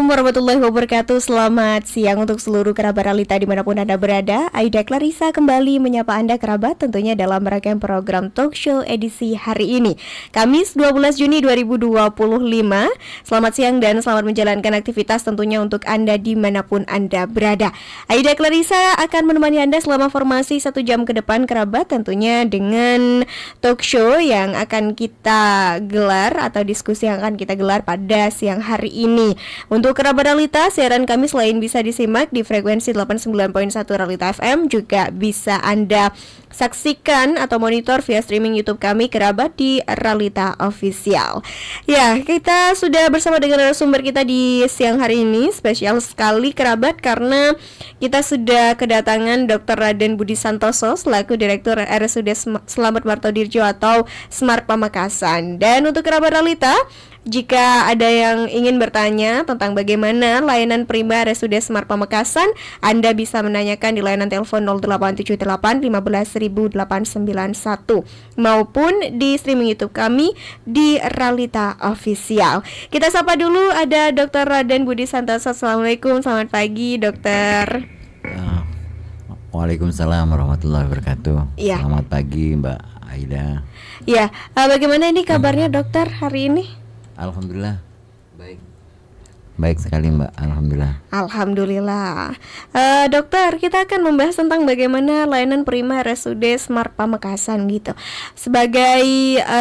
warahmatullahi wabarakatuh. Selamat siang untuk seluruh kerabat Realita dimanapun Anda berada. Aida Clarissa kembali menyapa Anda kerabat, tentunya dalam rangkaian program Talk Show edisi hari ini, Kamis 12 Juni 2025. Selamat siang dan selamat menjalankan aktivitas tentunya untuk Anda dimanapun Anda berada. Aida Clarissa akan menemani Anda selama formasi 1 jam ke depan kerabat, tentunya dengan talk show yang akan kita gelar atau diskusi yang akan kita gelar pada siang hari ini. Untuk kerabat Realita, siaran kami selain bisa disimak di frekuensi 89.1 Realita FM, juga bisa Anda saksikan atau monitor via streaming YouTube kami kerabat di Realita Official. Ya, kita sudah bersama dengan narasumber kita di siang hari ini. Spesial sekali kerabat karena kita sudah kedatangan Dr. Raden Budi Santoso selaku Direktur RSUD Slamet Martodirjo atau Smart Pamekasan. Dan untuk kerabat Realita, jika ada yang ingin bertanya tentang bagaimana layanan prima RSUD Smart Pamekasan, Anda bisa menanyakan di layanan telepon 0878 15.891 maupun di streaming YouTube kami di Realita Official. Kita sapa dulu, ada Dr. Raden Budi Santoso. Assalamualaikum, selamat pagi dokter. Waalaikumsalam warahmatullahi wabarakatuh. Ya. Selamat pagi Mbak Aida. Ya, bagaimana ini kabarnya dokter hari ini? Alhamdulillah baik sekali Mbak, alhamdulillah. Alhamdulillah. Dokter, kita akan membahas tentang bagaimana layanan prima RSUD Smart Pamekasan gitu. Sebagai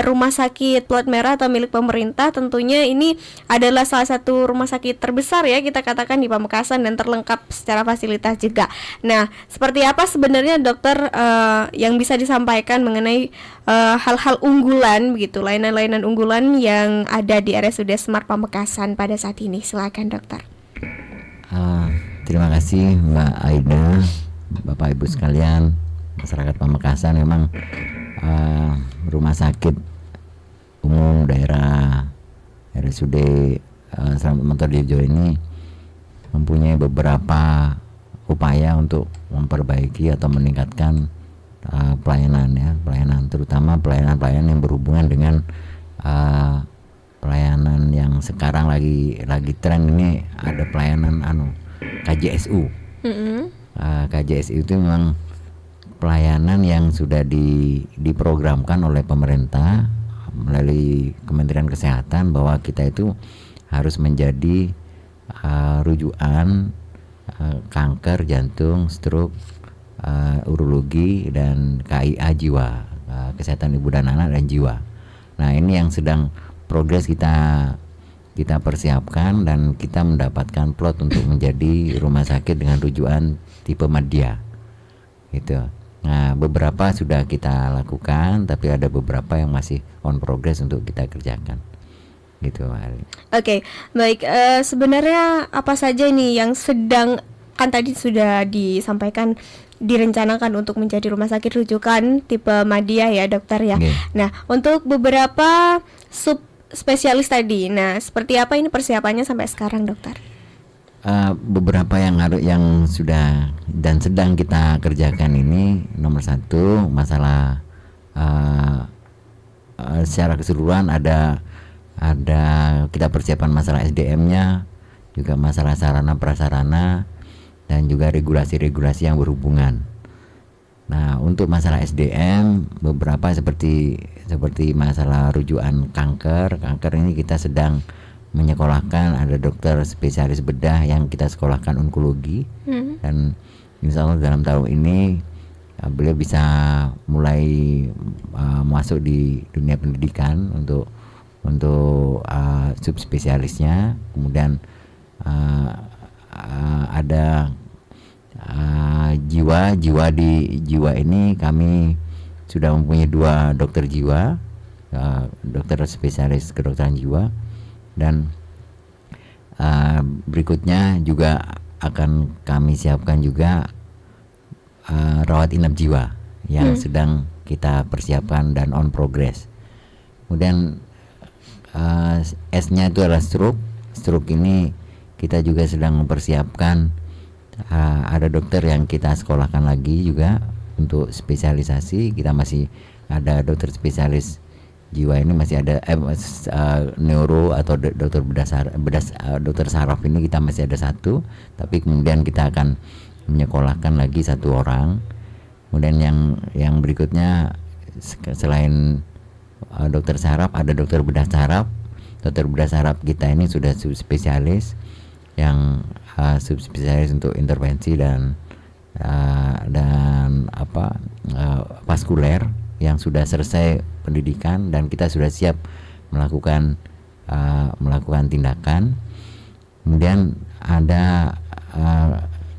rumah sakit plat merah atau milik pemerintah, tentunya ini adalah salah satu rumah sakit terbesar ya kita katakan di Pamekasan dan terlengkap secara fasilitas juga. Nah, seperti apa sebenarnya dokter yang bisa disampaikan mengenai hal-hal unggulan begitu, layanan-layanan unggulan yang ada di RSUD Smart Pamekasan pada saat ini? Silakan dokter. Terima kasih Mbak Aida, Bapak Ibu sekalian, masyarakat Pamekasan. Memang rumah sakit umum daerah RSUD Slamet Martodirjo ini mempunyai beberapa upaya untuk memperbaiki atau meningkatkan pelayanan terutama pelayanan yang berhubungan dengan pelayanan yang sekarang lagi tren ini, ada pelayanan KJSU. KJSU itu memang pelayanan yang sudah diprogramkan oleh pemerintah melalui Kementerian Kesehatan bahwa kita itu harus menjadi rujukan kanker, jantung, stroke, urologi dan KIA jiwa, kesehatan ibu dan anak dan jiwa. Nah, ini yang sedang progres kita persiapkan dan kita mendapatkan plot untuk menjadi rumah sakit dengan rujukan tipe Madya gitu. Nah, beberapa sudah kita lakukan, tapi ada beberapa yang masih on progress untuk kita kerjakan gitu. Oke, baik. Sebenarnya apa saja ini yang sedang, kan tadi sudah disampaikan direncanakan untuk menjadi rumah sakit rujukan tipe Madya ya dokter ya. Nah, untuk beberapa sub spesialis tadi, nah seperti apa ini persiapannya sampai sekarang dokter? Beberapa yang sudah dan sedang kita kerjakan ini, nomor satu masalah secara keseluruhan ada kita persiapan masalah SDM-nya, juga masalah sarana prasarana, dan juga regulasi-regulasi yang berhubungan. Nah, untuk masalah SDM, beberapa seperti masalah rujukan kanker ini kita sedang menyekolahkan, ada dokter spesialis bedah yang kita sekolahkan onkologi, dan insya Allah dalam tahun ini beliau bisa mulai masuk di dunia pendidikan untuk subspesialisnya. Kemudian ada jiwa ini kami sudah mempunyai 2 dokter jiwa, dokter spesialis kedokteran jiwa, dan berikutnya juga akan kami siapkan juga rawat inap jiwa yang sedang kita persiapkan dan on progress. Kemudian S-nya itu adalah stroke ini kita juga sedang mempersiapkan, ada dokter yang kita sekolahkan lagi juga untuk spesialisasi. Kita masih ada dokter spesialis jiwa ini masih ada neuro atau dokter dokter saraf ini kita masih ada satu, tapi kemudian kita akan menyekolahkan lagi satu orang. Kemudian yang berikutnya selain dokter saraf ada dokter bedah saraf. Dokter bedah saraf kita ini sudah subspesialis yang subspesialis untuk intervensi dan vaskuler yang sudah selesai pendidikan dan kita sudah siap melakukan tindakan. Kemudian ada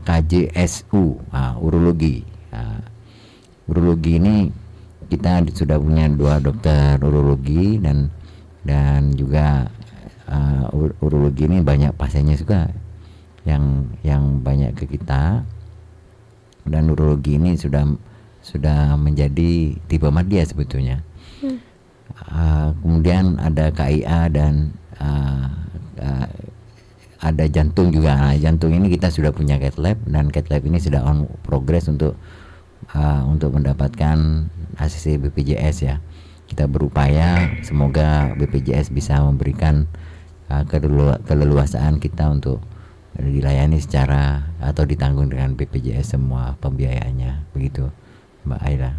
KJSU, urologi. Urologi ini kita sudah punya 2 dokter urologi dan juga urologi ini banyak pasiennya juga yang banyak ke kita, dan urologi ini sudah menjadi tipe madya sebetulnya. Kemudian ada KIA dan ada jantung juga. Nah, jantung ini kita sudah punya cath lab dan cath lab ini sudah on progress untuk mendapatkan ACC BPJS ya. Kita berupaya semoga BPJS bisa memberikan keleluasaan kita untuk dilayani secara atau ditanggung dengan BPJS semua pembiayaannya, begitu Mbak Aira.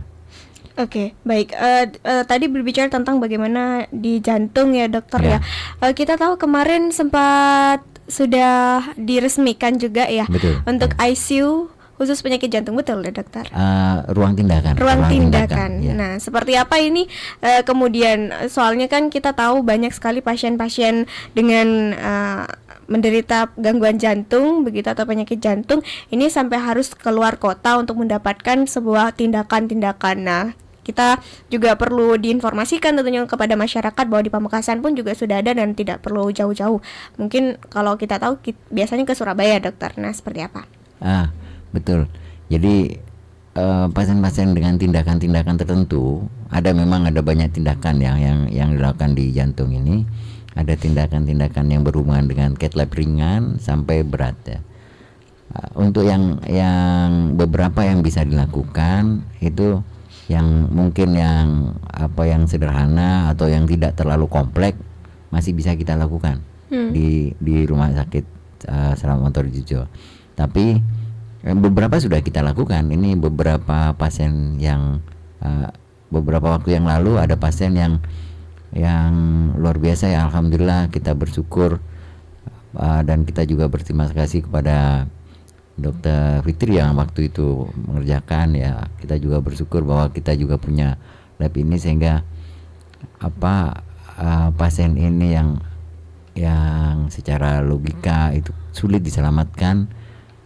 Oke, baik. Tadi berbicara tentang bagaimana di jantung ya dokter ya. Kita tahu kemarin sempat sudah diresmikan juga ya. Betul. Untuk ICU khusus penyakit jantung, betul ya dokter? Ruang tindakan. Ruang tindakan. Ya. Nah, seperti apa ini kemudian? Soalnya kan kita tahu banyak sekali pasien-pasien dengan menderita gangguan jantung begitu atau penyakit jantung ini sampai harus keluar kota untuk mendapatkan sebuah tindakan-tindakan. Nah, kita juga perlu diinformasikan tentunya kepada masyarakat bahwa di Pamekasan pun juga sudah ada dan tidak perlu jauh-jauh. Mungkin kalau kita tahu biasanya ke Surabaya dokter. Nah, seperti apa? Betul. Jadi pasien-pasien dengan tindakan-tindakan tertentu memang ada banyak tindakan yang dilakukan di jantung ini. Ada tindakan-tindakan yang berhubungan dengan cath lab ringan sampai berat ya. Untuk yang beberapa yang bisa dilakukan itu yang mungkin yang sederhana atau yang tidak terlalu kompleks masih bisa kita lakukan di rumah sakit Selamat Montourjojo. Tapi beberapa sudah kita lakukan. Ini beberapa pasien yang beberapa waktu yang lalu ada pasien yang luar biasa ya, alhamdulillah kita bersyukur dan kita juga berterima kasih kepada Dokter Fitri yang waktu itu mengerjakan ya. Kita juga bersyukur bahwa kita juga punya lab ini sehingga pasien ini yang secara logika itu sulit diselamatkan,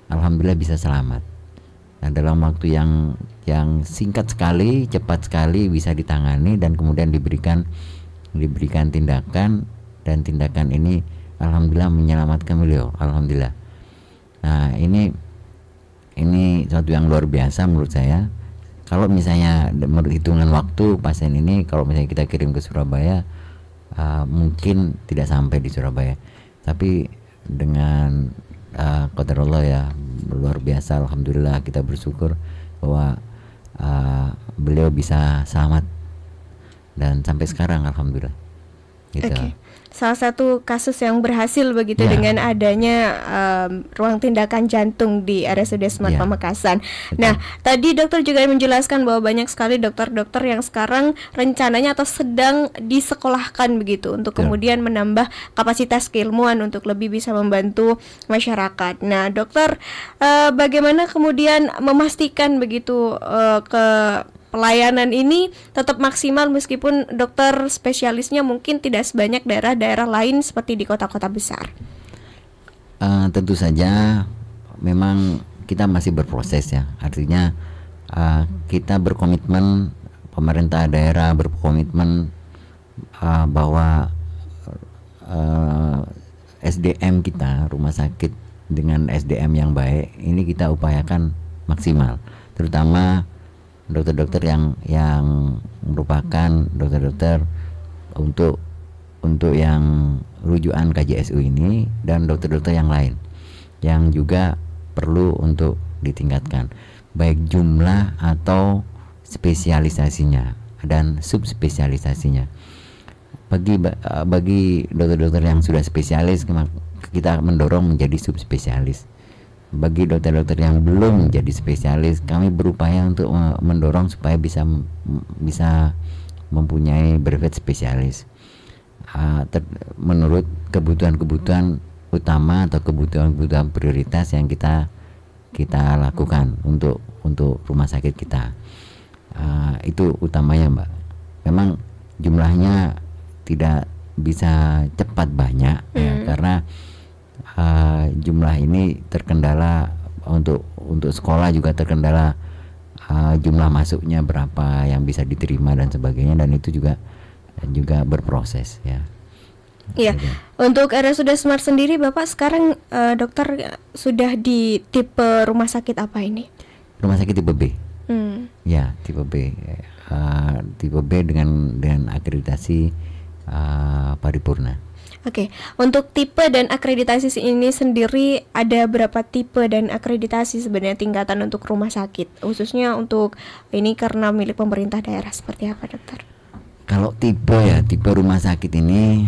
alhamdulillah bisa selamat. Nah, dalam waktu yang singkat sekali, cepat sekali bisa ditangani dan kemudian diberikan tindakan, dan tindakan ini alhamdulillah menyelamatkan beliau, alhamdulillah. Nah, ini suatu yang luar biasa menurut saya. Kalau misalnya menurut hitungan waktu pasien ini kalau misalnya kita kirim ke Surabaya, mungkin tidak sampai di Surabaya. Tapi dengan qadarullah ya, luar biasa, alhamdulillah kita bersyukur bahwa beliau bisa selamat dan sampai sekarang alhamdulillah gitu. Okay. Salah satu kasus yang berhasil begitu dengan adanya ruang tindakan jantung di RSUD Smart Pamekasan. Betul. Nah, tadi dokter juga menjelaskan bahwa banyak sekali dokter-dokter yang sekarang rencananya atau sedang disekolahkan begitu untuk kemudian menambah kapasitas keilmuan untuk lebih bisa membantu masyarakat. Nah, dokter bagaimana kemudian memastikan begitu ke pelayanan ini tetap maksimal meskipun dokter spesialisnya mungkin tidak sebanyak daerah-daerah lain seperti di kota-kota besar? Tentu saja memang kita masih berproses ya. Artinya kita berkomitmen, pemerintah daerah berkomitmen bahwa SDM kita, rumah sakit dengan SDM yang baik ini kita upayakan maksimal, terutama dokter-dokter yang merupakan dokter-dokter untuk yang rujukan KJSU ini, dan dokter-dokter yang lain yang juga perlu untuk ditingkatkan baik jumlah atau spesialisasinya dan subspesialisasinya. bagi dokter-dokter yang sudah spesialis, kita mendorong menjadi subspesialis. Bagi dokter-dokter yang belum menjadi spesialis, kami berupaya untuk mendorong supaya bisa mempunyai brevet spesialis menurut kebutuhan-kebutuhan utama atau kebutuhan-kebutuhan prioritas yang kita lakukan untuk rumah sakit kita. Itu utamanya, Mbak. Memang jumlahnya tidak bisa cepat banyak ya, karena jumlah ini terkendala untuk sekolah juga terkendala jumlah masuknya berapa yang bisa diterima dan sebagainya, dan itu juga berproses ya. Iya. Untuk RSUD Smart sendiri, Bapak sekarang dokter sudah di tipe rumah sakit apa ini? Rumah sakit tipe B. Ya, tipe B. Tipe B dengan akreditasi paripurna. Oke. Untuk tipe dan akreditasi ini sendiri ada berapa tipe dan akreditasi sebenarnya tingkatan untuk rumah sakit? Khususnya untuk ini karena milik pemerintah daerah, seperti apa, dokter? Kalau tipe rumah sakit ini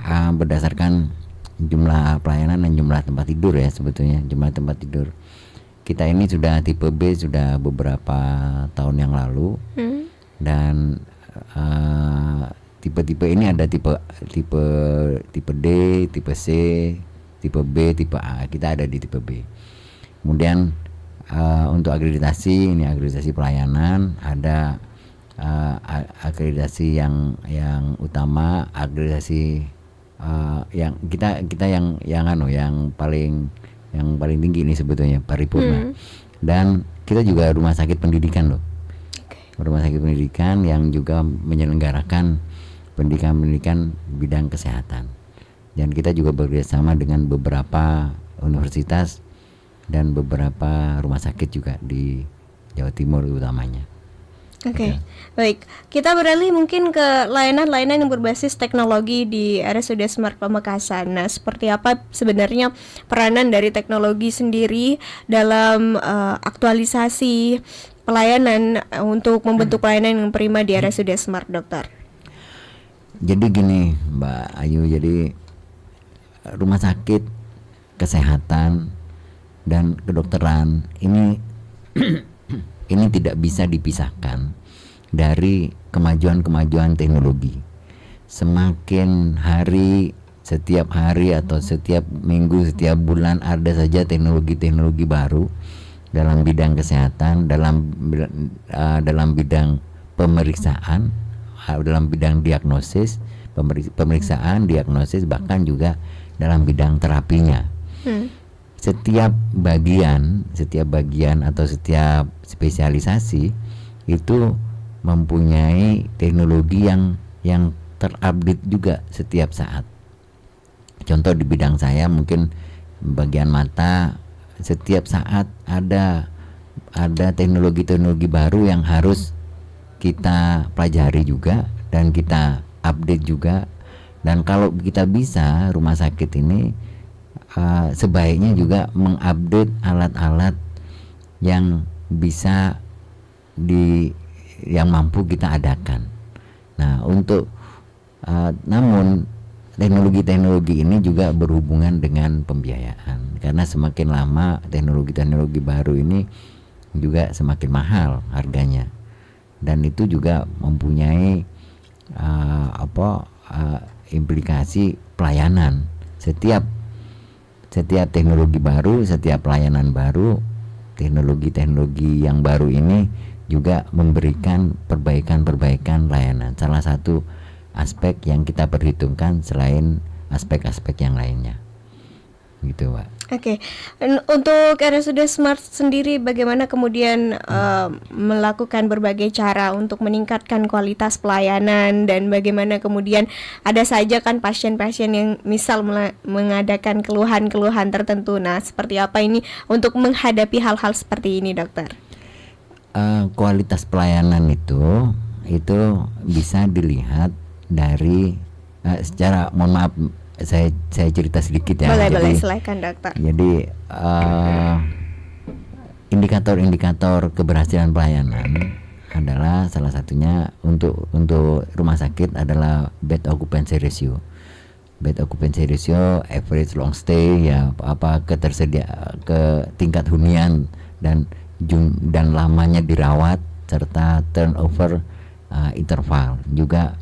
berdasarkan jumlah pelayanan dan jumlah tempat tidur ya, sebetulnya jumlah tempat tidur. Kita ini sudah tipe B sudah beberapa tahun yang lalu, dan tipe-tipe ini ada tipe D, tipe C, tipe B, tipe A. Kita ada di tipe B. Kemudian untuk akreditasi, ini akreditasi pelayanan, ada akreditasi yang utama, akreditasi yang kita yang paling tinggi ini sebetulnya paripurna. Dan kita juga rumah sakit pendidikan loh. Rumah sakit pendidikan yang juga menyelenggarakan pendidikan bidang kesehatan. Dan kita juga bekerjasama dengan beberapa universitas dan beberapa rumah sakit juga di Jawa Timur utamanya. Oke. Baik. Kita beralih mungkin ke layanan-layanan yang berbasis teknologi di RSUD Smart Pamekasan. Nah, seperti apa sebenarnya peranan dari teknologi sendiri dalam aktualisasi pelayanan untuk membentuk pelayanan yang prima di RSUD Smart, dokter? Jadi gini, Mbak Ayu, jadi rumah sakit kesehatan dan kedokteran ini ini tidak bisa dipisahkan dari kemajuan teknologi. Semakin hari, setiap hari atau setiap minggu, setiap bulan ada saja teknologi baru dalam bidang kesehatan, dalam bidang pemeriksaan, dalam bidang diagnosis, pemeriksaan, diagnosis, bahkan juga dalam bidang terapinya. Setiap bagian atau setiap spesialisasi itu mempunyai teknologi yang terupdate juga setiap saat. Contoh di bidang saya mungkin bagian mata, setiap saat ada teknologi baru yang harus kita pelajari juga dan kita update juga. Dan kalau kita bisa, rumah sakit ini sebaiknya juga mengupdate alat-alat yang bisa yang mampu kita adakan. Nah, namun teknologi ini juga berhubungan dengan pembiayaan, karena semakin lama teknologi baru ini juga semakin mahal harganya, dan itu juga mempunyai implikasi pelayanan. Setiap teknologi baru, setiap pelayanan baru, teknologi yang baru ini juga memberikan perbaikan layanan. Salah satu aspek yang kita perhitungkan selain aspek-aspek yang lainnya, gitu, Pak. Oke. Untuk RSUD Smart sendiri bagaimana kemudian melakukan berbagai cara untuk meningkatkan kualitas pelayanan, dan bagaimana kemudian ada saja kan pasien-pasien yang misal mengadakan keluhan-keluhan tertentu. Nah, seperti apa ini untuk menghadapi hal-hal seperti ini, dokter? Kualitas pelayanan itu bisa dilihat dari secara, mohon maaf, saya cerita sedikit ya. Boleh, silakan, dokter. Jadi indikator-indikator keberhasilan pelayanan adalah salah satunya untuk rumah sakit adalah bed occupancy ratio. Bed occupancy ratio, average long stay, ya apa ke tingkat hunian dan lamanya dirawat, serta turnover interval, juga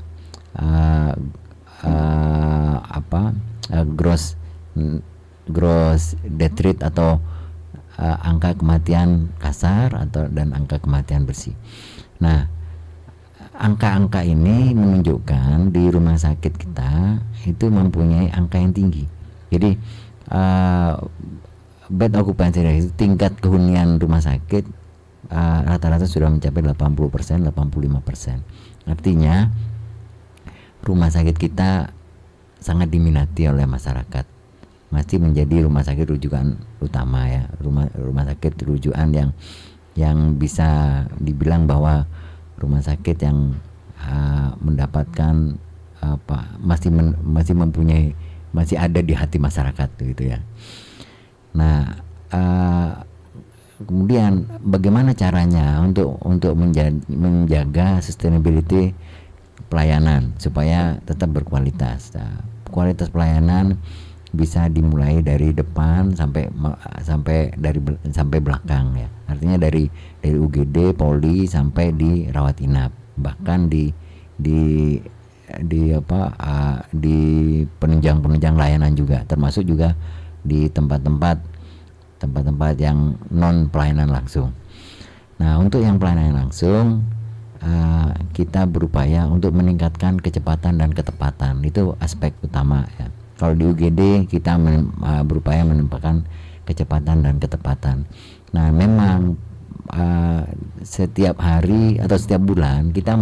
gross death rate atau angka kematian kasar dan angka kematian bersih. Nah, angka-angka ini menunjukkan di rumah sakit kita itu mempunyai angka yang tinggi. Jadi bed occupancy rate, tingkat kehunian rumah sakit rata-rata sudah mencapai 80%, 85%. Artinya rumah sakit kita sangat diminati oleh masyarakat. Masih menjadi rumah sakit rujukan utama, ya, rumah sakit rujukan yang bisa dibilang bahwa rumah sakit yang mendapatkan masih ada di hati masyarakat, gitu ya. Nah, kemudian bagaimana caranya untuk menjaga sustainability pelayanan supaya tetap berkualitas. Nah, kualitas pelayanan bisa dimulai dari depan sampai belakang, ya. Artinya dari UGD, Poli sampai di rawat inap, bahkan di penunjang layanan juga, termasuk juga di tempat-tempat yang non pelayanan langsung. Nah, untuk yang pelayanan langsung kita berupaya untuk meningkatkan kecepatan dan ketepatan, itu aspek utama, ya. Kalau di UGD kita berupaya menempatkan kecepatan dan ketepatan. Nah, memang setiap hari atau setiap bulan kita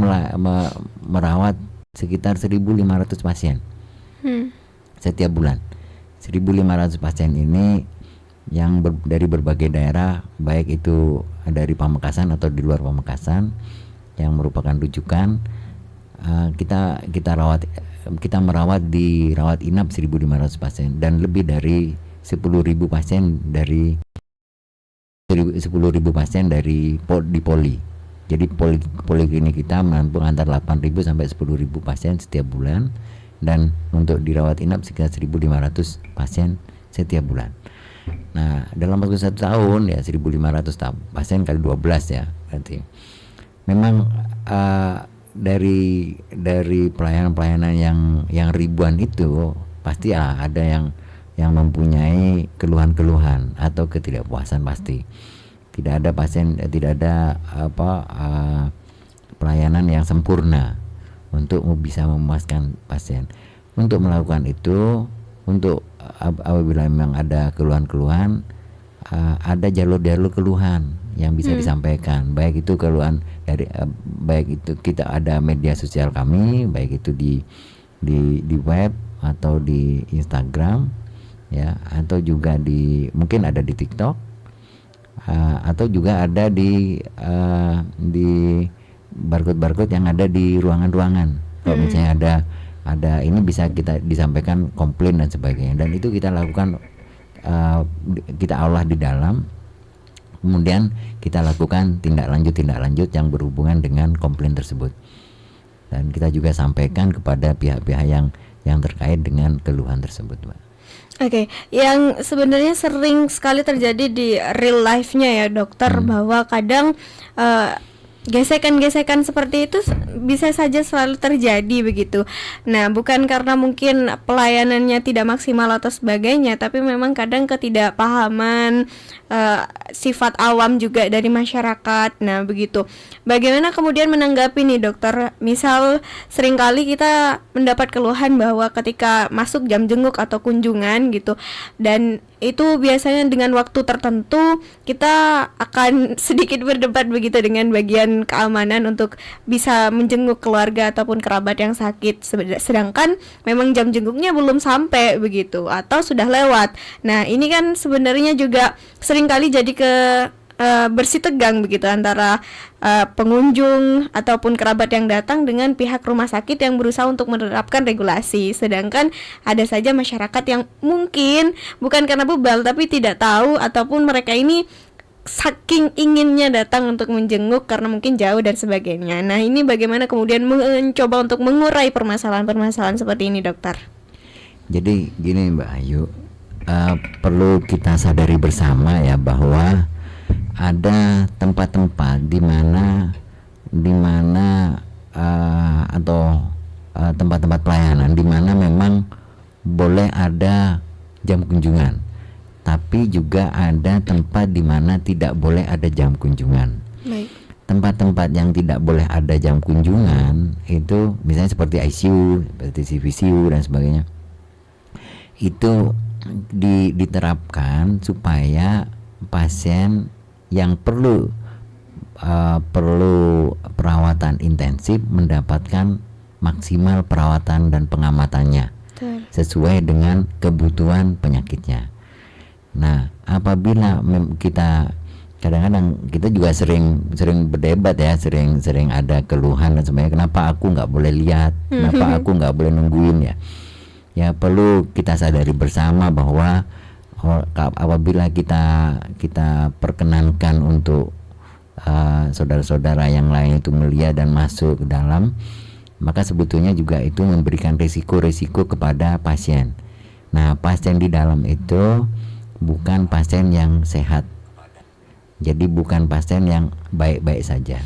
merawat sekitar 1.500 pasien setiap bulan. 1.500 pasien ini yang dari berbagai daerah, baik itu dari Pamekasan atau di luar Pamekasan, yang merupakan rujukan. Kita merawat di rawat inap 1.500 pasien dan lebih dari 10.000 pasien di Poli. Jadi poliklinik kita menampung antara 8.000 sampai 10.000 pasien setiap bulan, dan untuk dirawat inap sekitar 1.500 pasien setiap bulan. Nah, dalam waktu 1 tahun, ya 1.500 pasien kali 12, ya, berarti memang dari pelayanan yang ribuan itu pasti ada yang mempunyai keluhan-keluhan atau ketidakpuasan. Pasti tidak ada pelayanan yang sempurna untuk bisa memuaskan pasien. Untuk melakukan itu, untuk apabila memang ada keluhan-keluhan, ada jalur-jalur keluhan yang bisa disampaikan, baik itu keluhan dari baik itu kita ada media sosial kami, baik itu di web atau di Instagram, ya, atau juga mungkin ada di TikTok, atau juga ada di barcode yang ada di ruangan-ruangan. Kalau misalnya ada ini bisa kita disampaikan komplain dan sebagainya, dan itu kita lakukan, kita olah di dalam. Kemudian kita lakukan tindak lanjut yang berhubungan dengan komplain tersebut, dan kita juga sampaikan kepada pihak-pihak yang terkait dengan keluhan tersebut, Mbak. Oke, yang sebenarnya sering sekali terjadi di real life-nya, ya dokter, bahwa kadang gesekan-gesekan seperti itu bisa saja selalu terjadi begitu. Nah, bukan karena mungkin pelayanannya tidak maksimal atau sebagainya, tapi memang kadang ketidakpahaman, sifat awam juga dari masyarakat. Nah, begitu. Bagaimana kemudian menanggapi nih dokter? Misal seringkali kita mendapat keluhan bahwa ketika masuk jam jenguk atau kunjungan gitu, dan itu biasanya dengan waktu tertentu kita akan sedikit berdebat begitu dengan bagian keamanan untuk bisa menjenguk keluarga ataupun kerabat yang sakit, sedangkan memang jam jenguknya belum sampai begitu atau sudah lewat. Nah, ini kan sebenarnya juga seringkali jadi bersih tegang begitu antara pengunjung ataupun kerabat yang datang dengan pihak rumah sakit yang berusaha untuk menerapkan regulasi, sedangkan ada saja masyarakat yang mungkin bukan karena bebal tapi tidak tahu, ataupun mereka ini saking inginnya datang untuk menjenguk karena mungkin jauh dan sebagainya. Nah, ini bagaimana kemudian mencoba untuk mengurai permasalahan-permasalahan seperti ini, dokter? Jadi gini Mbak Ayu, perlu kita sadari bersama ya bahwa ada tempat-tempat di mana atau tempat-tempat pelayanan di mana memang boleh ada jam kunjungan, tapi juga ada tempat di mana tidak boleh ada jam kunjungan. Baik. Tempat-tempat yang tidak boleh ada jam kunjungan itu misalnya seperti ICU, seperti CVCU dan sebagainya. Itu diterapkan supaya pasien yang perlu perawatan intensif mendapatkan maksimal perawatan dan pengamatannya sesuai dengan kebutuhan penyakitnya. Nah, apabila kita kadang-kadang kita juga sering berdebat ya, sering ada keluhan dan sebagainya, kenapa aku nggak boleh lihat, kenapa aku nggak boleh nungguin ya. Ya perlu kita sadari bersama bahwa apabila kita perkenankan untuk saudara-saudara yang lain itu melihat dan masuk ke dalam, maka sebetulnya juga itu memberikan risiko-risiko kepada pasien. Nah, pasien di dalam itu bukan pasien yang sehat, jadi bukan pasien yang baik-baik saja,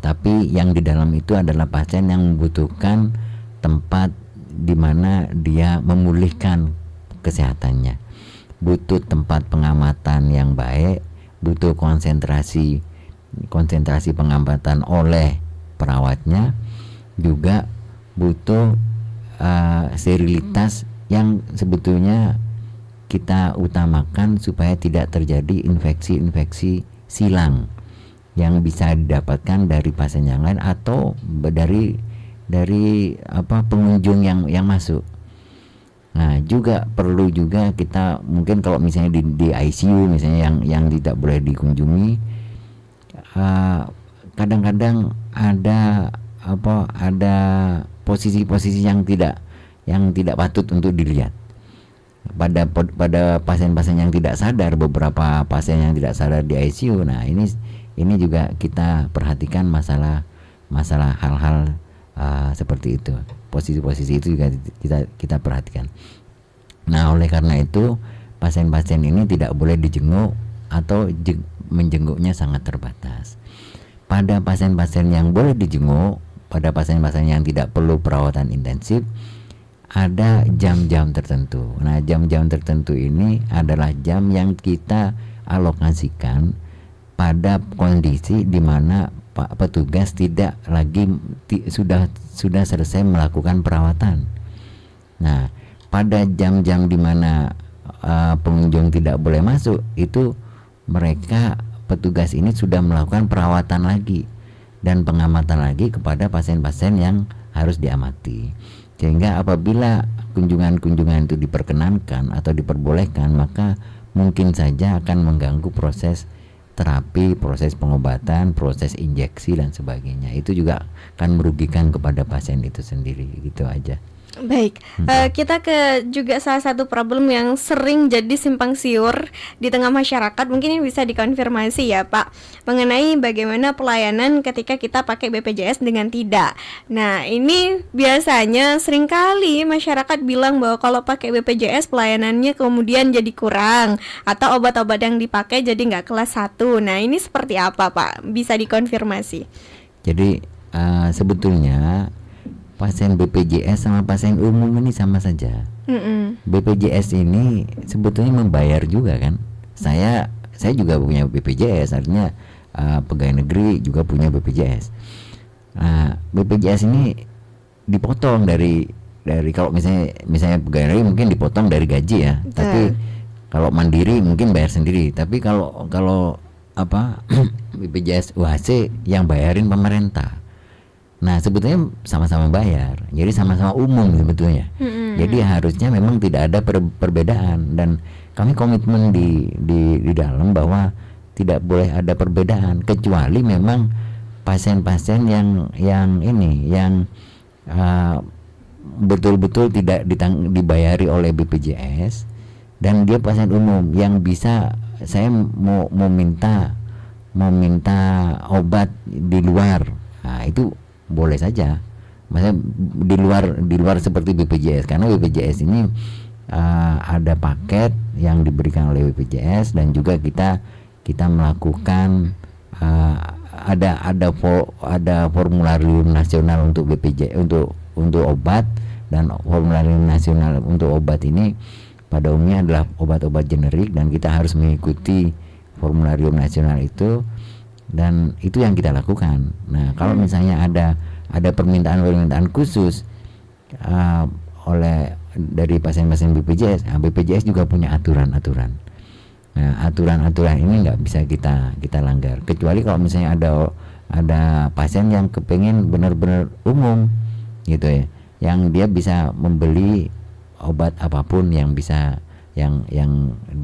tapi yang di dalam itu adalah pasien yang membutuhkan tempat di mana dia memulihkan kesehatannya, butuh tempat pengamatan yang baik, butuh konsentrasi pengamatan oleh perawatnya, juga butuh sterilitas yang sebetulnya kita utamakan supaya tidak terjadi infeksi-infeksi silang yang bisa didapatkan dari pasien yang lain atau dari pengunjung yang masuk. Nah, juga perlu juga kita mungkin kalau misalnya di ICU misalnya yang tidak boleh dikunjungi, kadang-kadang ada posisi-posisi yang tidak patut untuk dilihat pada pasien-pasien yang tidak sadar, beberapa pasien yang tidak sadar di ICU. Nah, ini juga kita perhatikan masalah hal-hal seperti itu, posisi-posisi itu juga kita perhatikan. Nah, oleh karena itu pasien-pasien ini tidak boleh dijenguk atau menjenguknya sangat terbatas. Pada pasien-pasien yang boleh dijenguk, pada pasien-pasien yang tidak perlu perawatan intensif, ada jam-jam tertentu. Nah, jam-jam tertentu ini adalah jam yang kita alokasikan pada kondisi di mana petugas tidak lagi sudah selesai melakukan perawatan. Nah, pada jam-jam di mana pengunjung tidak boleh masuk, itu petugas ini sudah melakukan perawatan lagi dan pengamatan lagi kepada pasien-pasien yang harus diamati. Sehingga apabila kunjungan-kunjungan itu diperkenankan atau diperbolehkan, maka mungkin saja akan mengganggu proses terapi, proses pengobatan, proses injeksi dan sebagainya. Itu juga akan merugikan kepada pasien itu sendiri. Gitu aja. Baik, kita ke juga salah satu problem yang sering jadi simpang siur di tengah masyarakat. Mungkin ini bisa dikonfirmasi ya Pak, mengenai bagaimana pelayanan ketika kita pakai BPJS dengan tidak. Nah, ini biasanya seringkali masyarakat bilang bahwa kalau pakai BPJS pelayanannya kemudian jadi kurang, atau obat-obat yang dipakai jadi nggak kelas 1. Nah, ini seperti apa Pak? Bisa dikonfirmasi? Jadi sebetulnya pasien BPJS sama pasien umum ini sama saja. BPJS ini sebetulnya membayar juga kan. Saya juga punya BPJS, artinya pegawai negeri juga punya BPJS. BPJS ini dipotong dari kalau misalnya pegawai negeri mungkin dipotong dari gaji ya. Tapi kalau mandiri mungkin bayar sendiri. Tapi kalau BPJS UHC yang bayarin pemerintah. Nah, sebetulnya sama-sama bayar, jadi sama-sama umum sebetulnya. Jadi harusnya memang tidak ada perbedaan, dan kami komitmen di dalam bahwa tidak boleh ada perbedaan, kecuali memang pasien-pasien yang betul-betul tidak dibayari oleh BPJS dan dia pasien umum yang bisa saya mau minta obat di luar, nah itu boleh saja. Maksudnya di luar seperti BPJS, karena BPJS ini ada paket yang diberikan oleh BPJS, dan juga kita melakukan ada formularium nasional untuk BPJS untuk obat, dan formularium nasional untuk obat ini pada umumnya adalah obat-obat generik, dan kita harus mengikuti formularium nasional itu, dan itu yang kita lakukan. Nah, kalau misalnya ada permintaan khusus oleh dari pasien-pasien BPJS, BPJS juga punya aturan-aturan. Nah, aturan-aturan ini nggak bisa kita langgar, kecuali kalau misalnya ada pasien yang kepengen benar-benar umum gitu ya, yang dia bisa membeli obat apapun yang bisa yang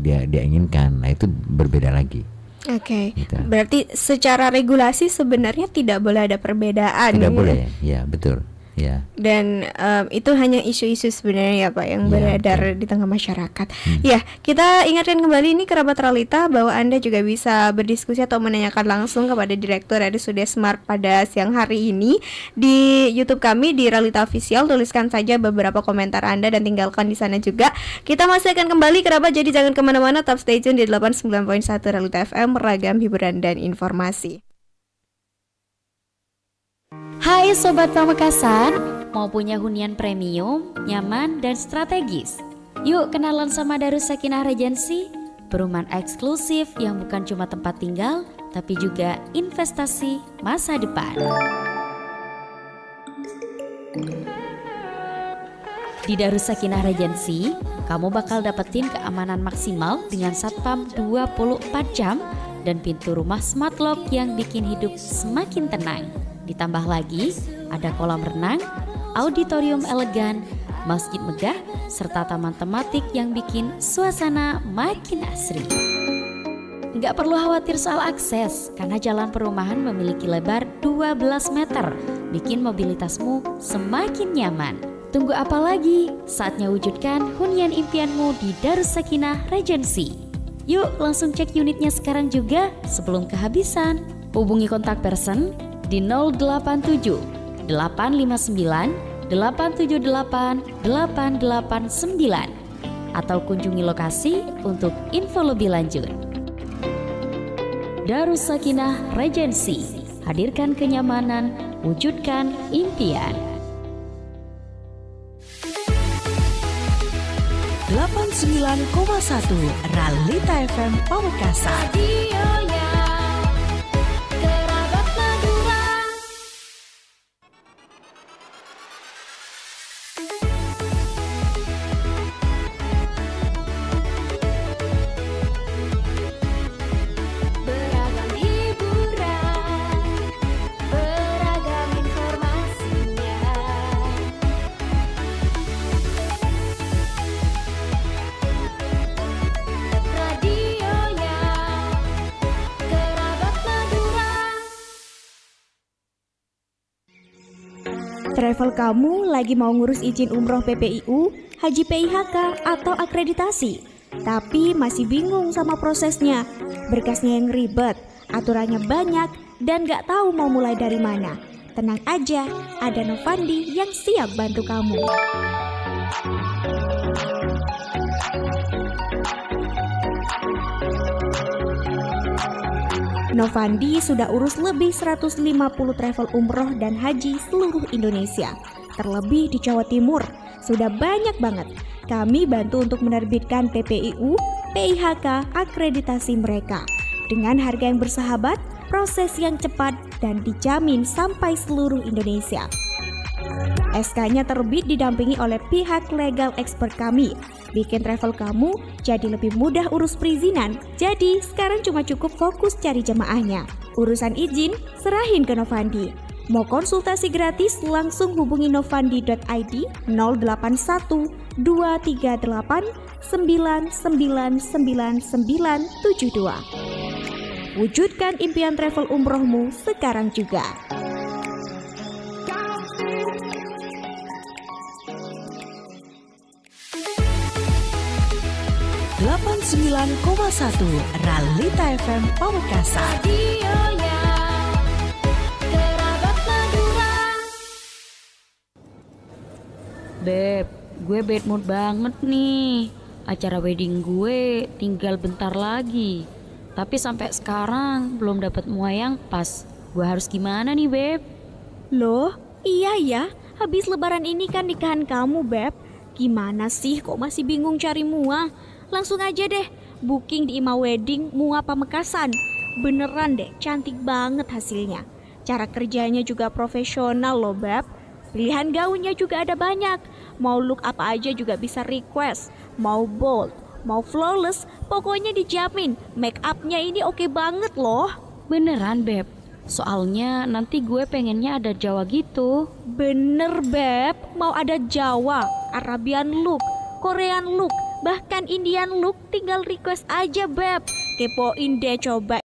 dia inginkan. Nah, itu berbeda lagi. Oke. Gitu. Berarti secara regulasi sebenarnya tidak boleh ada perbedaan. Tidak boleh, ya betul. Ya. Dan itu hanya isu-isu sebenarnya ya Pak yang beredar di tengah masyarakat. Ya, kita ingatkan kembali ini kerabat Ralita bahwa Anda juga bisa berdiskusi atau menanyakan langsung kepada Direktur RSUD Smart pada siang hari ini di YouTube kami di Ralita Official. Tuliskan saja beberapa komentar Anda dan tinggalkan di sana juga. Kita masih akan kembali kerabat, jadi jangan kemana-mana, tetap stay tune di 89.1 Ralita FM, ragam hiburan dan informasi. Hai Sobat Pamekasan, mau punya hunian premium, nyaman, dan strategis? Yuk kenalan sama Darus Sakinah Regency, perumahan eksklusif yang bukan cuma tempat tinggal, tapi juga investasi masa depan. Di Darus Sakinah Regency, kamu bakal dapetin keamanan maksimal dengan satpam 24 jam dan pintu rumah smart lock yang bikin hidup semakin tenang. Ditambah lagi, ada kolam renang, auditorium elegan, masjid megah, serta taman tematik yang bikin suasana makin asri. Nggak perlu khawatir soal akses, karena jalan perumahan memiliki lebar 12 meter, bikin mobilitasmu semakin nyaman. Tunggu apa lagi? Saatnya wujudkan hunian impianmu di Darus Sakinah Regency. Yuk langsung cek unitnya sekarang juga sebelum kehabisan. Hubungi kontak person di 087 859 878 889 atau kunjungi lokasi untuk info lebih lanjut. Darus Sakinah Regency, hadirkan kenyamanan, wujudkan impian. 89,1 Ralita FM Pamekasan. Travel kamu lagi mau ngurus izin umroh PPIU, haji PIHK, atau akreditasi, tapi masih bingung sama prosesnya, berkasnya yang ribet, aturannya banyak, dan gak tahu mau mulai dari mana. Tenang aja, ada Novandi yang siap bantu kamu. Novandi sudah urus lebih 150 travel umroh dan haji seluruh Indonesia. Terlebih di Jawa Timur, sudah banyak banget. Kami bantu untuk menerbitkan PPIU, PIHK, akreditasi mereka. Dengan harga yang bersahabat, proses yang cepat, dan dijamin sampai seluruh Indonesia. SK-nya terbit didampingi oleh pihak legal expert kami. Bikin travel kamu jadi lebih mudah urus perizinan. Jadi sekarang cuma cukup fokus cari jemaahnya. Urusan izin serahin ke Novandi. Mau konsultasi gratis langsung hubungi novandi.id 081 238 999972. Wujudkan impian travel umrohmu sekarang juga. 89,1 109,1 Realita FM Pamekasan. Beb, gue bad mood banget nih. Acara wedding gue tinggal bentar lagi. Tapi sampai sekarang belum dapat muai yang pas. Gue harus gimana nih, Beb? Loh, iya ya, habis lebaran ini kan nikahan kamu, Beb. Gimana sih kok masih bingung cari mua? Langsung aja deh, booking di Ima Wedding Mua Pamekasan. Beneran deh, cantik banget hasilnya. Cara kerjanya juga profesional loh, Beb. Pilihan gaunnya juga ada banyak. Mau look apa aja juga bisa request. Mau bold, mau flawless, pokoknya dijamin make upnya ini oke banget loh. Beneran, Beb. Soalnya nanti gue pengennya ada Jawa gitu. Bener, Beb. Mau ada Jawa, Arabian look, Korean look, bahkan Indian look, tinggal request aja, Beb. Kepoin deh coba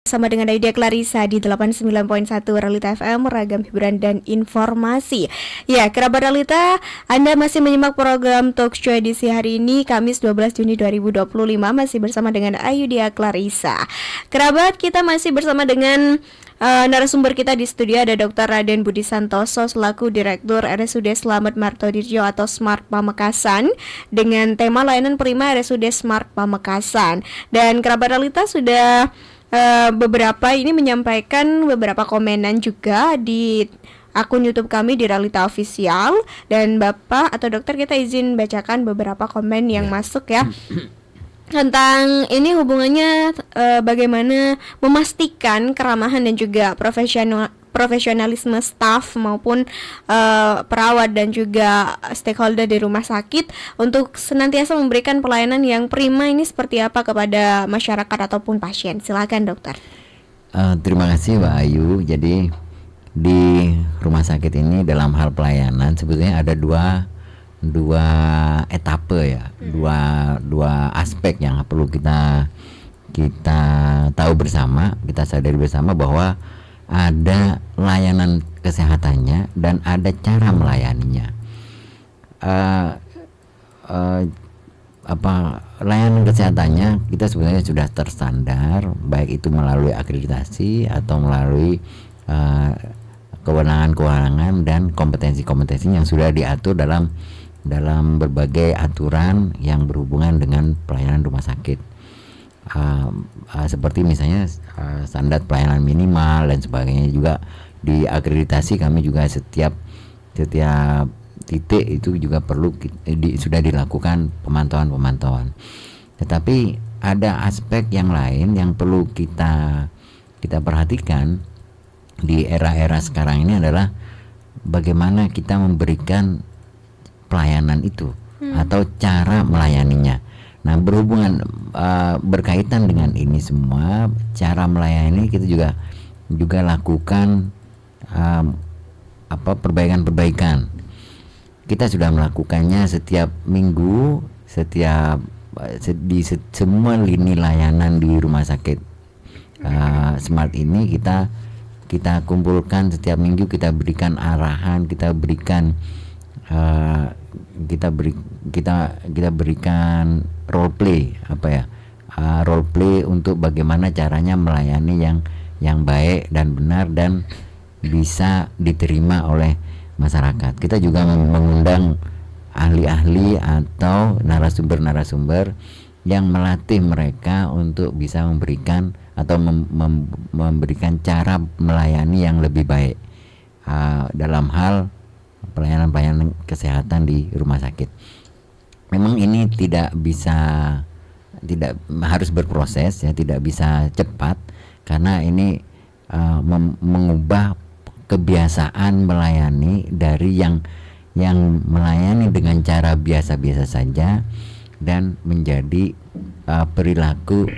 Sama dengan Aida Clarissa di 89.1 Realita FM, ragam hiburan dan informasi. Ya, kerabat Realita, Anda masih menyimak program Talkshow edisi hari ini, Kamis 12 Juni 2025, masih bersama dengan Aida Clarissa. Kerabat, kita masih bersama dengan narasumber kita di studio, ada Dr. Raden Budi Santoso selaku Direktur RSUD Slamet Martodirjo atau Smart Pamekasan, dengan tema layanan prima RSUD Smart Pamekasan. Dan kerabat Realita sudah beberapa ini menyampaikan beberapa komenan juga di akun YouTube kami di Realita Official, dan Bapak atau Dokter, kita izin bacakan beberapa komen yang masuk ya. Tentang ini hubungannya bagaimana memastikan keramahan dan juga profesionalisme staf maupun perawat dan juga stakeholder di rumah sakit untuk senantiasa memberikan pelayanan yang prima ini seperti apa kepada masyarakat ataupun pasien. Silakan dokter. Terima kasih Mbak Ayu. Jadi di rumah sakit ini dalam hal pelayanan sebetulnya ada dua etape ya, dua aspek yang perlu kita tahu bersama, kita sadari bersama bahwa ada layanan kesehatannya dan ada cara melayaninya. Layanan kesehatannya kita sebenarnya sudah terstandar, baik itu melalui akreditasi atau melalui kewenangan dan kompetensi-kompetensi yang sudah diatur dalam berbagai aturan yang berhubungan dengan pelayanan rumah sakit. Seperti misalnya standar pelayanan minimal dan sebagainya. Juga di akreditasi kami juga setiap titik itu juga perlu sudah dilakukan pemantauan. Tetapi ada aspek yang lain yang perlu kita perhatikan di era-era sekarang ini adalah bagaimana kita memberikan pelayanan itu atau cara melayaninya. Nah, berhubungan berkaitan dengan ini semua, cara melayani kita juga lakukan perbaikan. Kita sudah melakukannya setiap minggu, di semua lini layanan di rumah sakit Smart ini kita kumpulkan setiap minggu, kita berikan arahan, kita berikan kita berikan role play role play untuk bagaimana caranya melayani yang baik dan benar dan bisa diterima oleh masyarakat. Kita juga mengundang ahli-ahli atau narasumber yang melatih mereka untuk bisa memberikan atau memberikan cara melayani yang lebih baik dalam hal pelayanan kesehatan di rumah sakit. Memang ini tidak harus berproses ya, tidak bisa cepat karena ini mengubah kebiasaan melayani dari yang melayani dengan cara biasa-biasa saja dan menjadi perilaku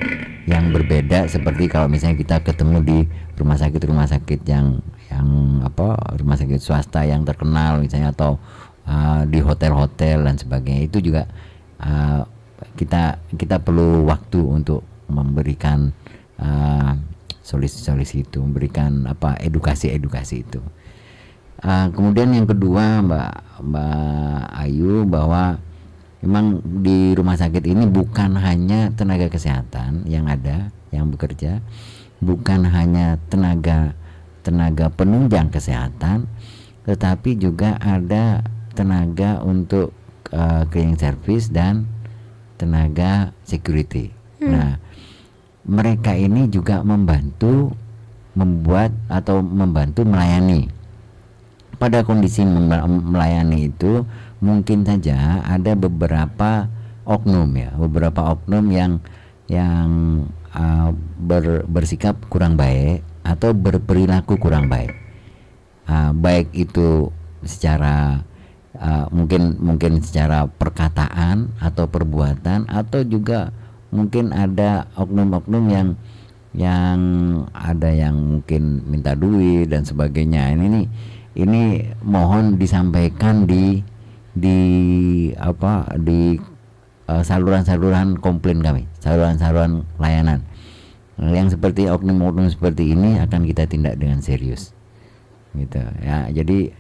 yang berbeda, seperti kalau misalnya kita ketemu di rumah sakit yang rumah sakit swasta yang terkenal misalnya, atau di hotel-hotel dan sebagainya. Itu juga kita perlu waktu untuk memberikan solusi-solusi itu, memberikan edukasi itu. Kemudian yang kedua Mbak Ayu, bahwa memang di rumah sakit ini bukan hanya tenaga kesehatan yang bekerja, bukan hanya tenaga penunjang kesehatan, tetapi juga ada tenaga untuk cleaning service dan tenaga security. Nah, mereka ini juga membantu melayani. Pada kondisi melayani itu mungkin saja ada beberapa oknum yang bersikap kurang baik atau berperilaku kurang baik, baik itu secara mungkin secara perkataan atau perbuatan, atau juga mungkin ada oknum-oknum yang ada yang mungkin minta duit dan sebagainya. Ini mohon disampaikan di saluran-saluran komplain kami, saluran-saluran layanan. Yang seperti oknum-oknum seperti ini akan kita tindak dengan serius, gitu ya. Jadi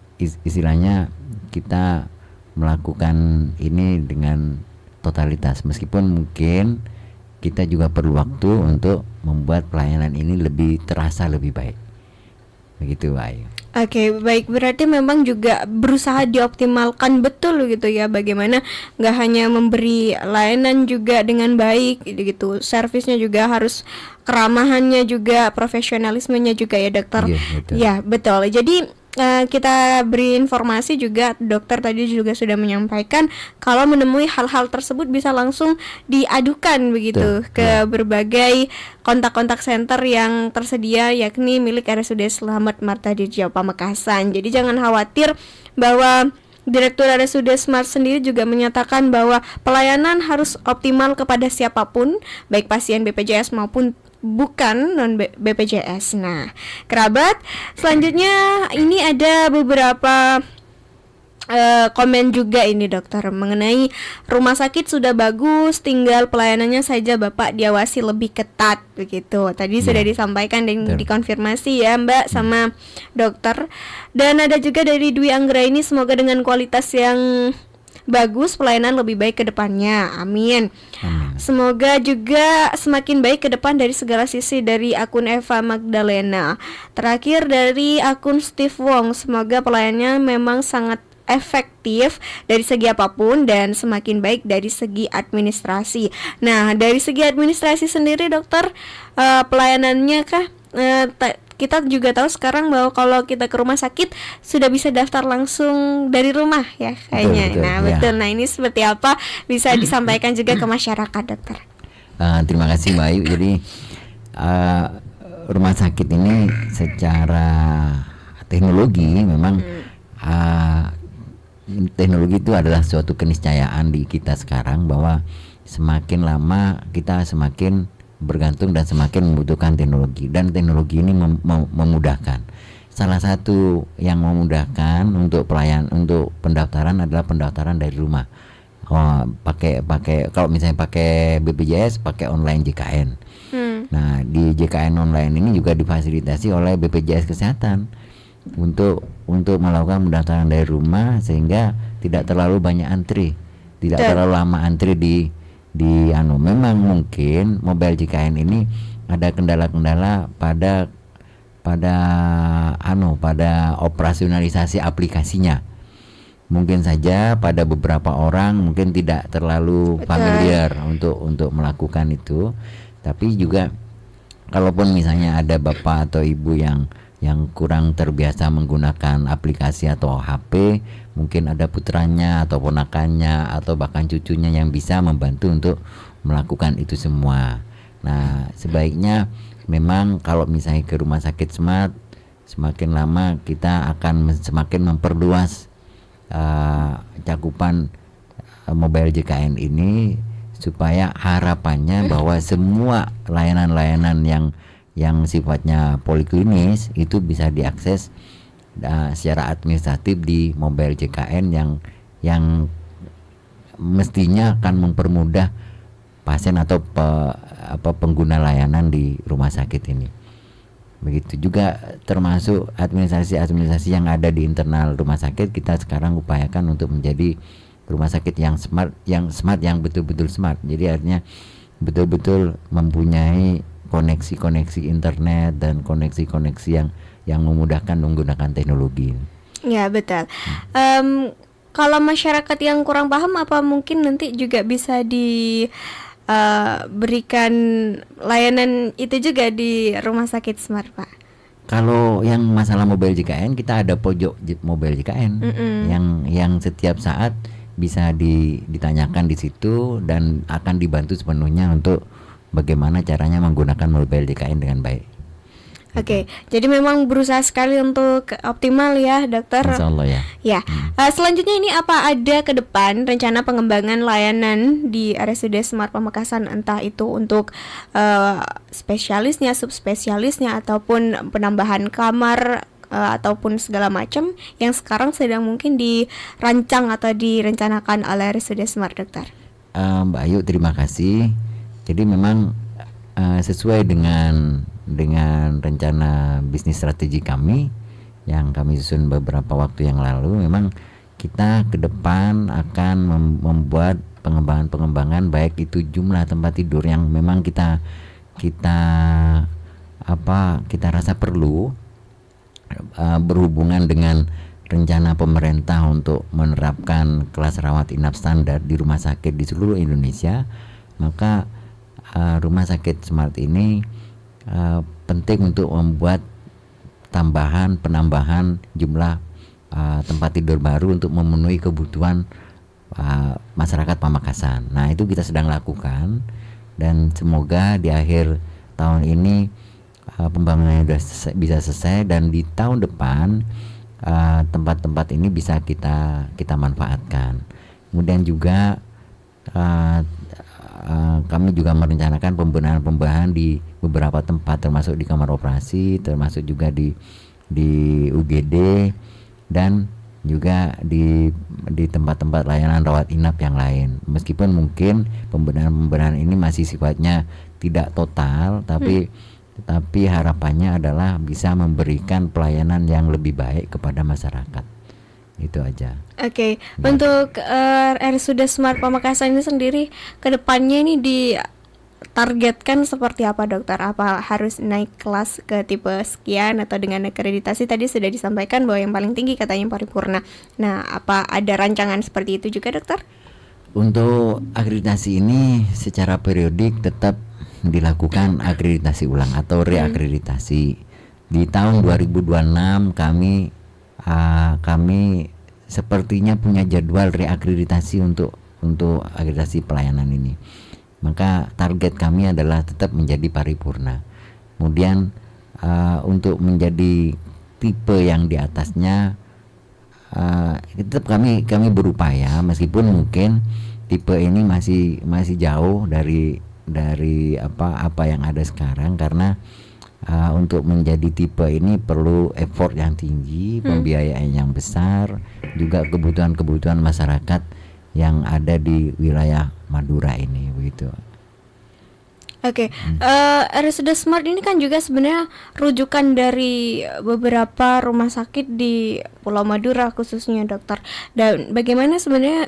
istilahnya kita melakukan ini dengan totalitas, meskipun mungkin kita juga perlu waktu untuk membuat pelayanan ini lebih terasa lebih baik, begitu Pak Ayu. Oke, baik, berarti memang juga berusaha dioptimalkan betul gitu ya, bagaimana nggak hanya memberi layanan juga dengan baik gitu, servisnya juga harus, keramahannya juga, profesionalismenya juga ya dokter. Iya, betul. Ya betul. Jadi kita beri informasi juga, dokter tadi juga sudah menyampaikan kalau menemui hal-hal tersebut bisa langsung diadukan begitu Betul, ke berbagai kontak-kontak center yang tersedia, yakni milik RSUD Slamet Martadirja Pamekasan. Jadi jangan khawatir, bahwa Direktur RSUD Smart sendiri juga menyatakan bahwa pelayanan harus optimal kepada siapapun, baik pasien BPJS maupun bukan non BPJS. Nah, kerabat, selanjutnya ini ada beberapa komen juga ini dokter mengenai rumah sakit sudah bagus, tinggal pelayanannya saja Bapak diawasi lebih ketat begitu. Tadi sudah disampaikan dan dikonfirmasi ya Mbak sama dokter. Dan ada juga dari Dwi Anggra ini, semoga dengan kualitas yang bagus pelayanan lebih baik ke depannya. Amin. Semoga juga semakin baik ke depan dari segala sisi. Dari akun Eva Magdalena. Terakhir dari akun Steve Wong, semoga pelayanannya memang sangat efektif dari segi apapun dan semakin baik dari segi administrasi. Nah, dari segi administrasi sendiri dokter, pelayanannya kah? Kita juga tahu sekarang bahwa kalau kita ke rumah sakit sudah bisa daftar langsung dari rumah ya kayaknya. Betul, nah ya. betul. Nah ini seperti apa bisa disampaikan juga ke masyarakat dokter? Terima kasih Mbak Ayu. Jadi rumah sakit ini secara teknologi memang teknologi itu adalah suatu keniscayaan di kita sekarang, bahwa semakin lama kita semakin bergantung dan semakin membutuhkan teknologi, dan teknologi ini memudahkan. Salah satu yang memudahkan untuk untuk pendaftaran adalah pendaftaran dari rumah. Pakai kalau misalnya pakai BPJS pakai online JKN. Nah, di JKN online ini juga difasilitasi oleh BPJS Kesehatan untuk melakukan pendaftaran dari rumah, sehingga tidak terlalu banyak antri, tidak terlalu lama antri di memang mungkin mobile JKN ini ada kendala-kendala pada operasionalisasi aplikasinya. Mungkin saja pada beberapa orang mungkin tidak terlalu familiar untuk melakukan itu. Tapi juga kalaupun misalnya ada bapak atau ibu yang kurang terbiasa menggunakan aplikasi atau HP, mungkin ada putranya atau ponakannya atau bahkan cucunya yang bisa membantu untuk melakukan itu semua. Nah, sebaiknya memang kalau misalnya ke rumah sakit Smart, semakin lama kita akan semakin memperluas cakupan mobile JKN ini, supaya harapannya bahwa semua layanan-layanan yang sifatnya poliklinis itu bisa diakses secara administratif di mobile JKN yang mestinya akan mempermudah pasien atau pengguna layanan di rumah sakit ini. Begitu juga termasuk administrasi yang ada di internal rumah sakit, kita sekarang upayakan untuk menjadi rumah sakit yang smart, yang betul-betul smart. Jadi artinya betul-betul mempunyai koneksi-koneksi internet dan koneksi-koneksi yang memudahkan menggunakan teknologi. Ya betul. Kalau masyarakat yang kurang paham, apa mungkin nanti juga bisa diberikan layanan itu juga di rumah sakit Smart, Pak? Kalau yang masalah mobile JKN, kita ada pojok mobile JKN yang setiap saat bisa ditanyakan di situ dan akan dibantu sepenuhnya untuk bagaimana caranya menggunakan mobile JKN dengan baik. Oke, jadi memang berusaha sekali untuk optimal ya dokter. Insya Allah ya. Ya, selanjutnya ini apa ada ke depan rencana pengembangan layanan di RSUD Smart Pamekasan, entah itu untuk spesialisnya, subspesialisnya, ataupun penambahan kamar ataupun segala macam yang sekarang sedang mungkin dirancang atau direncanakan oleh RSUD Smart dokter. Mbak Ayu, terima kasih. Jadi memang sesuai dengan rencana bisnis strategi kami yang kami susun beberapa waktu yang lalu, memang kita ke depan akan membuat pengembangan baik itu jumlah tempat tidur yang memang kita rasa perlu berhubungan dengan rencana pemerintah untuk menerapkan kelas rawat inap standar di rumah sakit di seluruh Indonesia. Maka rumah sakit Smart ini penting untuk membuat penambahan jumlah tempat tidur baru untuk memenuhi kebutuhan masyarakat Pamekasan. Nah, itu kita sedang lakukan, dan semoga di akhir tahun ini pembangunannya sudah bisa selesai, dan di tahun depan tempat-tempat ini bisa kita manfaatkan. Kemudian juga kami juga merencanakan pembenahan di beberapa tempat, termasuk di kamar operasi, termasuk juga di UGD, dan juga di tempat-tempat layanan rawat inap yang lain. Meskipun mungkin pembenahan ini masih sifatnya tidak total, tapi harapannya adalah bisa memberikan pelayanan yang lebih baik kepada masyarakat. Itu aja. Oke. Untuk RSUD Smart Pamekasan ini sendiri kedepannya ini ditargetkan seperti apa, dokter? Apa harus naik kelas ke tipe sekian atau dengan akreditasi? Tadi sudah disampaikan bahwa yang paling tinggi katanya paripurna. Nah, apa ada rancangan seperti itu juga, dokter? Untuk akreditasi ini secara periodik tetap dilakukan akreditasi ulang atau reakreditasi. Di tahun 2026 kami sepertinya punya jadwal reakreditasi untuk akreditasi pelayanan ini. Maka target kami adalah tetap menjadi paripurna. Kemudian untuk menjadi tipe yang di atasnya tetap kami berupaya, meskipun mungkin tipe ini masih jauh dari apa yang ada sekarang, karena untuk menjadi tipe ini perlu effort yang tinggi, pembiayaan yang besar, juga kebutuhan masyarakat yang ada di wilayah Madura ini, begitu. Oke, RSUD Smart ini kan juga sebenarnya rujukan dari beberapa rumah sakit di Pulau Madura khususnya, dokter. Dan bagaimana sebenarnya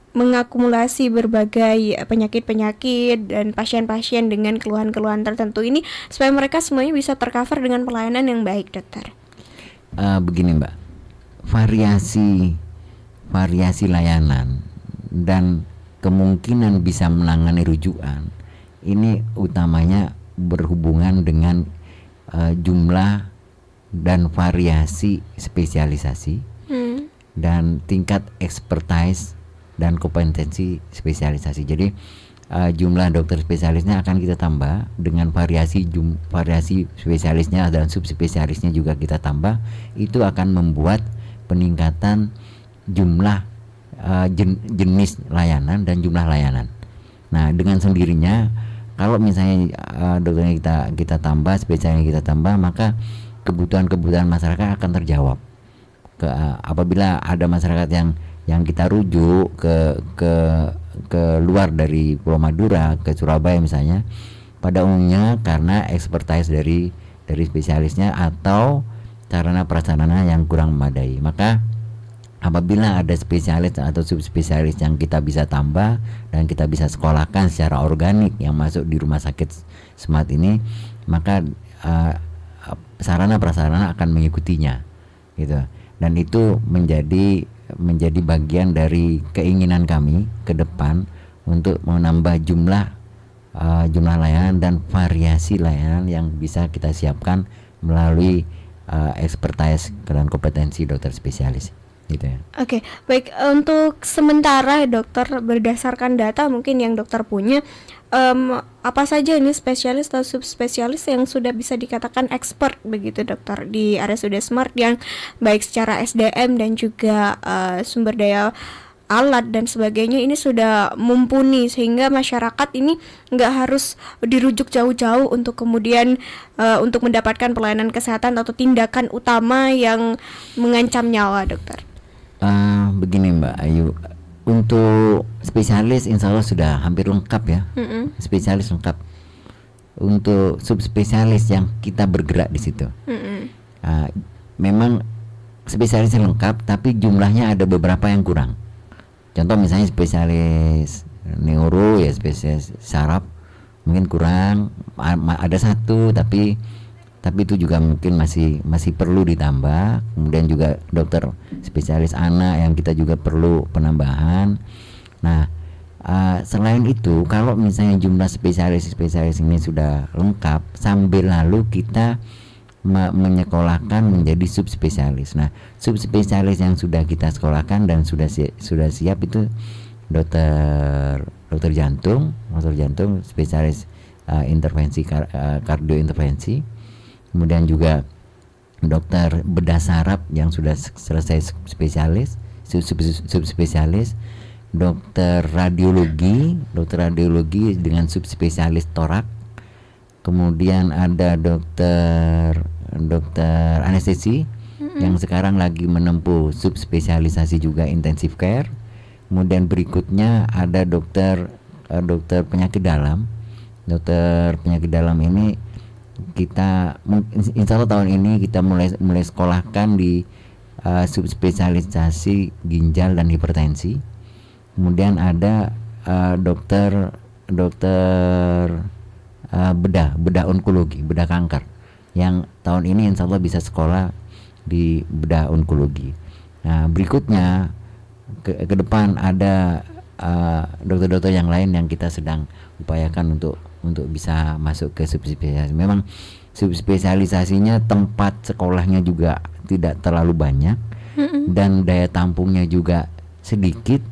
mengakumulasi berbagai penyakit-penyakit dan pasien-pasien dengan keluhan-keluhan tertentu ini supaya mereka semuanya bisa tercover dengan pelayanan yang baik, dokter? Begini, Mbak, variasi layanan dan kemungkinan bisa menangani rujukan ini utamanya berhubungan dengan jumlah dan variasi spesialisasi dan tingkat expertise dan kompetensi spesialisasi. Jadi jumlah dokter spesialisnya akan kita tambah dengan variasi spesialisnya dan subspesialisnya juga kita tambah. Itu akan membuat peningkatan jumlah jenis layanan dan jumlah layanan. Nah, dengan sendirinya kalau misalnya dokternya kita tambah, spesialnya kita tambah, maka kebutuhan masyarakat akan terjawab. Apabila ada masyarakat yang kita rujuk ke luar dari Pulau Madura, ke Surabaya misalnya, pada umumnya karena expertise dari spesialisnya atau sarana prasarana yang kurang memadai. Maka apabila ada spesialis atau subspesialis yang kita bisa tambah dan kita bisa sekolahkan secara organik yang masuk di rumah sakit Smart ini, maka sarana prasarana akan mengikutinya, gitu. Dan itu menjadi bagian dari keinginan kami ke depan untuk menambah jumlah layanan dan variasi layanan yang bisa kita siapkan melalui expertise dan kompetensi dokter spesialis, gitu ya. Oke, baik. Untuk sementara, dokter, berdasarkan data mungkin yang dokter punya, apa saja ini spesialis atau subspesialis yang sudah bisa dikatakan expert begitu, dokter, di RSUD Smart yang baik secara SDM dan juga sumber daya alat dan sebagainya ini sudah mumpuni sehingga masyarakat ini nggak harus dirujuk jauh-jauh untuk kemudian untuk mendapatkan pelayanan kesehatan atau tindakan utama yang mengancam nyawa, dokter. Begini Mbak Ayu, untuk spesialis insya Allah sudah hampir lengkap ya. Spesialis lengkap. Untuk subspesialis yang kita bergerak di situ, memang spesialisnya lengkap, tapi jumlahnya ada beberapa yang kurang. Contoh misalnya spesialis neuro ya, spesialis saraf mungkin kurang, ada satu tapi itu juga mungkin masih perlu ditambah. Kemudian juga dokter spesialis anak yang kita juga perlu penambahan. Nah, selain itu, kalau misalnya jumlah spesialis ini sudah lengkap, sambil lalu kita menyekolahkan menjadi subspesialis. Nah, subspesialis yang sudah kita sekolahkan dan sudah siap itu dokter jantung, spesialis intervensi kardiointervensi. Kemudian juga dokter bedah saraf yang sudah selesai spesialis, subspesialis. Dokter radiologi dengan subspesialis torak. Kemudian ada dokter anestesi yang sekarang lagi menempuh subspesialisasi juga intensive care. Kemudian berikutnya ada dokter penyakit dalam. Dokter penyakit dalam ini kita insya Allah tahun ini kita mulai sekolahkan di subspesialisasi ginjal dan hipertensi. Kemudian ada dokter bedah onkologi, bedah kanker, yang tahun ini insya Allah bisa sekolah di bedah onkologi. Nah, berikutnya ke depan ada dokter-dokter yang lain yang kita sedang upayakan untuk bisa masuk ke subspesialisasi. Memang subspesialisasinya tempat sekolahnya juga tidak terlalu banyak dan daya tampungnya juga sedikit.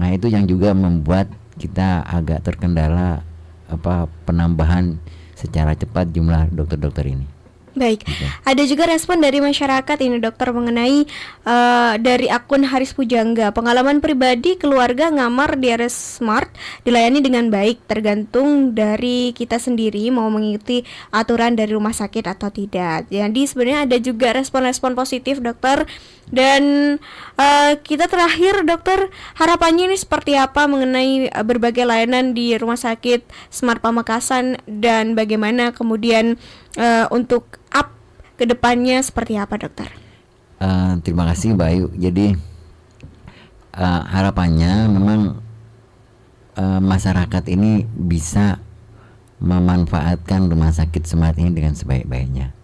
Nah, itu yang juga membuat kita agak terkendala penambahan secara cepat jumlah dokter-dokter ini. Baik, ada juga respon dari masyarakat ini dokter mengenai dari akun Haris Pujangga. Pengalaman pribadi keluarga ngamar di RS Smart dilayani dengan baik, tergantung dari kita sendiri mau mengikuti aturan dari rumah sakit atau tidak. Jadi sebenarnya ada juga respon-respon positif dokter. Dan kita terakhir dokter, harapannya ini seperti apa mengenai berbagai layanan di Rumah Sakit Smart Pamekasan dan bagaimana kemudian untuk ke depannya seperti apa dokter? Terima kasih Mbak Ayu. Jadi harapannya memang masyarakat ini bisa memanfaatkan Rumah Sakit Smart ini dengan sebaik-baiknya.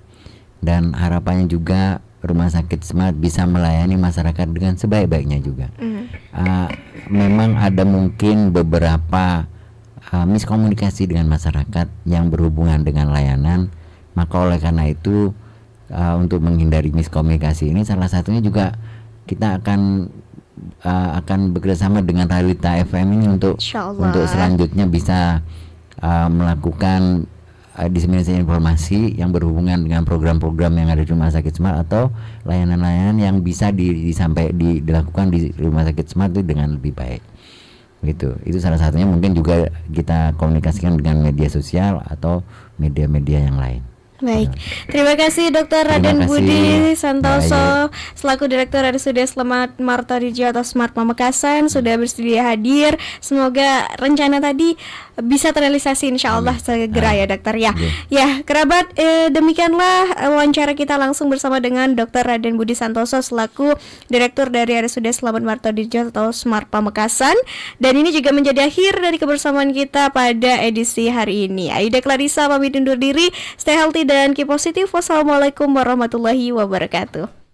Dan harapannya juga Rumah Sakit Smart bisa melayani masyarakat dengan sebaik-baiknya juga. Memang ada mungkin beberapa miskomunikasi dengan masyarakat yang berhubungan dengan layanan. Maka oleh karena itu untuk menghindari miskomunikasi ini, salah satunya juga kita akan bekerjasama dengan Realita FM ini untuk selanjutnya bisa melakukan diseminasi informasi yang berhubungan dengan program-program yang ada di Rumah Sakit Smart atau layanan-layanan yang bisa dilakukan di Rumah Sakit Smart itu dengan lebih baik. Gitu. Itu salah satunya, mungkin juga kita komunikasikan dengan media sosial atau media-media yang lain. Baik, terima kasih Dr. Raden Budi Santoso selaku Direktur RSUD Selamat Martadija atau Smart Pamekasan sudah bersedia hadir. Semoga rencana tadi bisa terrealisasi insyaallah segera ya dokter ya. Ya kerabat, demikianlah wawancara kita langsung bersama dengan Dr. Raden Budi Santoso selaku Direktur dari RSUD Selamat Martadija atau Smart Pamekasan. Dan ini juga menjadi akhir dari kebersamaan kita pada edisi hari ini. Aida Clarissa pamit undur diri. Stay healthy dan keep positif. Wassalamualaikum warahmatullahi wabarakatuh.